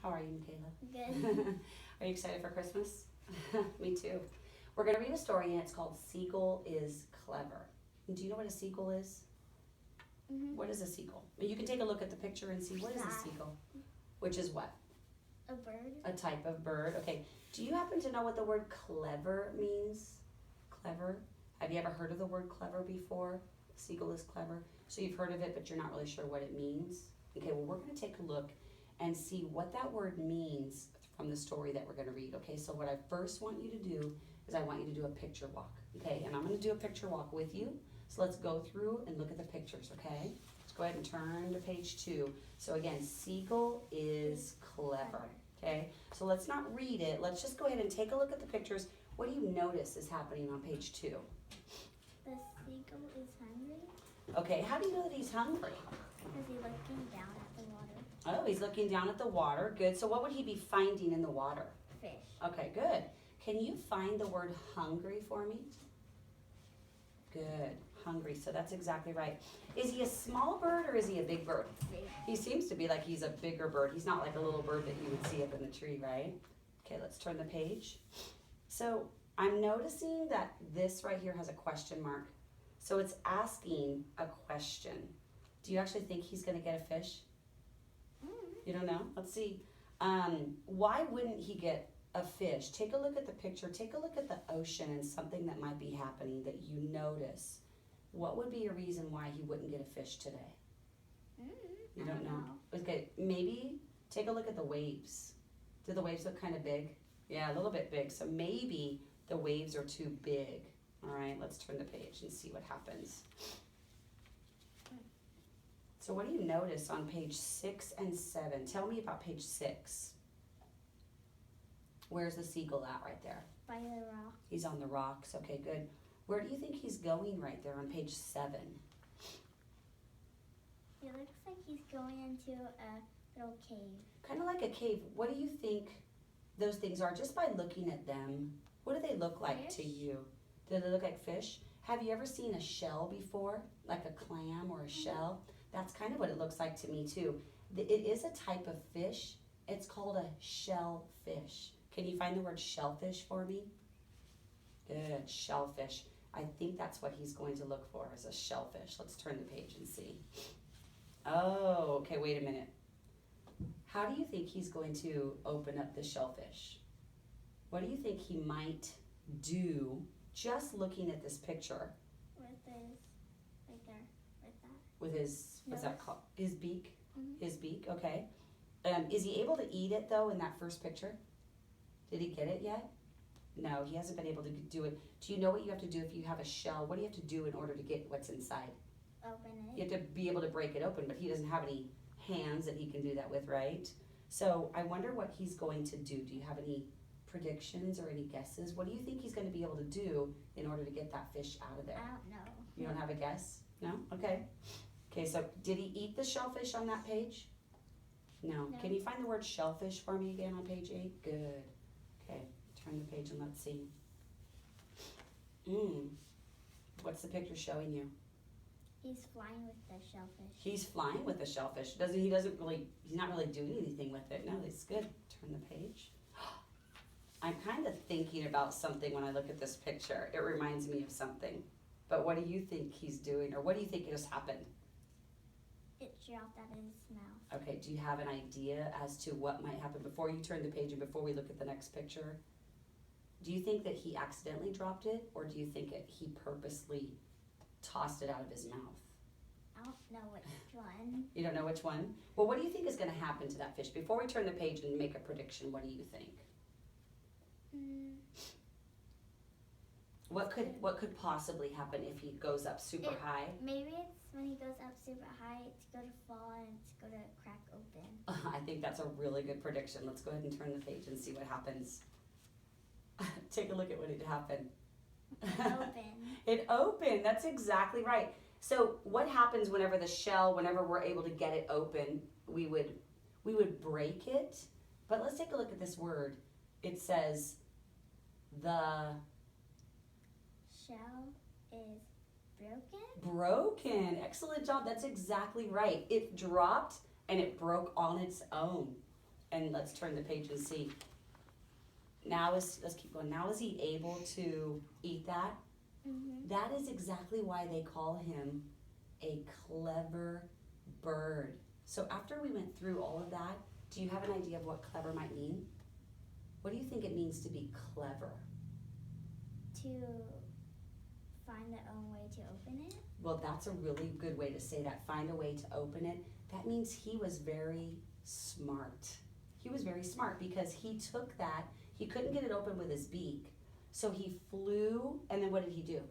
How are you, Michaela? Good. Are you excited for Christmas? Me too. We're going to read a story and it's called Seagull is Clever. Do you know what a seagull is? What is a seagull? You can take a look at the picture and see what is a seagull. Which is what? A bird. A type of bird. Okay. Do you happen to know what the word clever means? Clever? Have you ever heard of the word clever before? Seagull is clever. So you've heard of it, but you're not really sure what it means. Okay, well, we're going to take a look and see what that word means from the story that we're going to read. Okay, so what I first want you to do is I want you to do a picture walk. Okay, and I'm going to do a picture walk with you. So let's go through and look at the pictures, okay? Let's go ahead and turn to page 2. So again, seagull is clever. Okay, so let's not read it. Let's just go ahead and take a look at the pictures. What do you notice is happening on page 2? The seagull is hungry Okay, how do you know that he's hungry? because he's looking down at the water. Oh, he's looking down at the water. Good. So what would he be finding in the water? Fish. Okay, good. Can you find the word hungry for me? Good. Hungry. So that's exactly right. Is he a small bird or is he a big bird? Big. He seems to be like he's a bigger bird. He's not like a little bird that you would see up in the tree, right? Okay, let's turn the page. So I'm noticing that this right here has a question mark. So it's asking a question. Do you actually think he's going to get a fish? You don't know? Let's see. Why wouldn't he get a fish? Take a look at the picture. Take a look at the ocean and something that might be happening that you notice. What would be a reason why he wouldn't get a fish today? You don't know? Okay, maybe take a look at the waves. Do the waves look kind of big? Yeah, a little bit big. So maybe the waves are too big. All right, let's turn the page and see what happens. So what do you notice on page 6 and 7? Tell me about page 6. Where's the seagull at right there? By the rock. He's on the rocks. Okay, good. Where do you think he's going right there on page 7? It looks like he's going into a little cave. Kind of like a cave. What do you think those things are? Just by looking at them, what do they look like to Fish. you? Do they look like fish? Have you ever seen a shell before? Like a clam or a shell? That's kind of what it looks like to me too. It is a type of fish. It's called a shellfish. Can you find the word shellfish for me? Good, shellfish. I think that's what he's going to look for, is a shellfish. Let's turn the page and see. Oh, okay, wait a minute. How do you think he's going to open up the shellfish? What do you think he might do just looking at this picture? With his, right there, with that. With his, what's that Nose. called? His beak? Mhm. His beak, okay. Is he able to eat it though in that first picture? Did he get it yet? No, he hasn't been able to do it. Do you know what you have to do if you have a shell? What do you have to do in order to get what's inside? Open You it. have to be able to break it open, but he doesn't have any hands that he can do that with, right? So I wonder what he's going to do. Do you have any predictions or any guesses? What do you think he's going to be able to do in order to get that fish out of I there? don't know. You don't have a guess? No? Okay. Okay, so did he eat the shellfish on that page? No. No. Can you find the word shellfish for me again on page 8? Good. Okay, turn the page and let's see. What's the picture showing you? He's flying with the shellfish. He's flying with the shellfish. He's not really doing anything with it. No, it's good. Turn the page. I'm kind of thinking about something when I look at this picture. It reminds me of something. But what do you think he's doing, or what do you think just happened? It dropped out of his mouth. Okay, do you have an idea as to what might happen before you turn the page and before we look at the next picture? Do you think that he accidentally dropped it, or do you think he purposely tossed it out of his mouth? I don't know which one. You don't know which one? Well, what do you think is going to happen to that fish? Before we turn the page and make a prediction, what do you think? What could possibly happen if he goes up super high? Maybe it's when he goes up super high, it's going to fall and it's going to crack open. I think that's a really good prediction. Let's go ahead and turn the page and see what happens. Take a look at what had happened. Open. It opened. That's exactly right. So what happens whenever whenever we're able to get it open, we would break it. But let's take a look at this word. It says the Shell is broken. broken. Excellent job. That's exactly right. It dropped and it broke on its own. And let's turn the page and see. Let's keep going. Now is he able to eat that? Mm-hmm. That is exactly why they call him a clever bird. So after we went through all of that, do you have an idea of what clever might mean? What do you think it means to be clever? To find their own way to open it. Well, that's a really good way to say that. Find a way to open it. That means he was very smart. He was very smart because he took that, he couldn't get it open with his beak. So he flew, and then what did he do?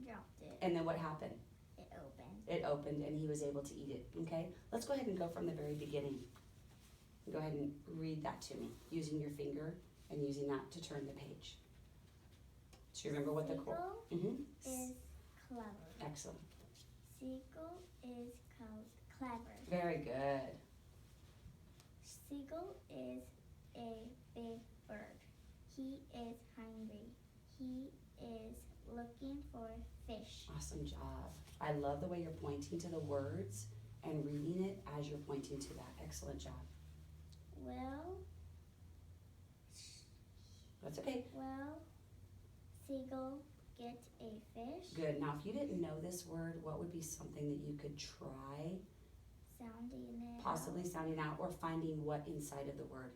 Dropped it. And then what happened? It opened. It opened and he was able to eat it, okay? Let's go ahead and go from the very beginning. Go ahead and read that to me using your finger and using that to turn the page. So you remember what the Seagull is clever. Excellent. Seagull is clever. Very good. Seagull is a big bird. He is hungry. He is looking for fish. Awesome job. I love the way you're pointing to the words and reading it as you're pointing to that. Excellent job. That's okay. Will Seagull get a fish? Good. Now, if you didn't know this word, what would be something that you could try Sounding it possibly sounding out or finding what inside of the word?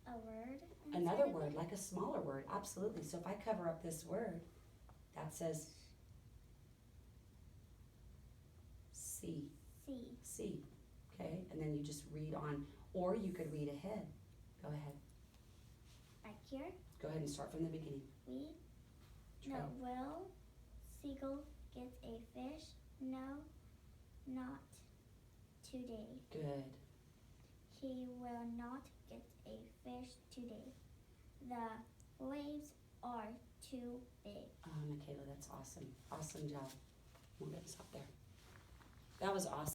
A word? inside Another of word, it? like a smaller word. Absolutely. So if I cover up this word, that says see. See. See. Okay? And then you just read on, or you could read ahead. Go ahead. Back here. Go ahead and start from the beginning. Try. Will Seagull get a fish? No, not today. Good. He will not get a fish today. The waves are too big. Oh, Michaela, that's awesome. Awesome job. We're going to stop there. That was awesome.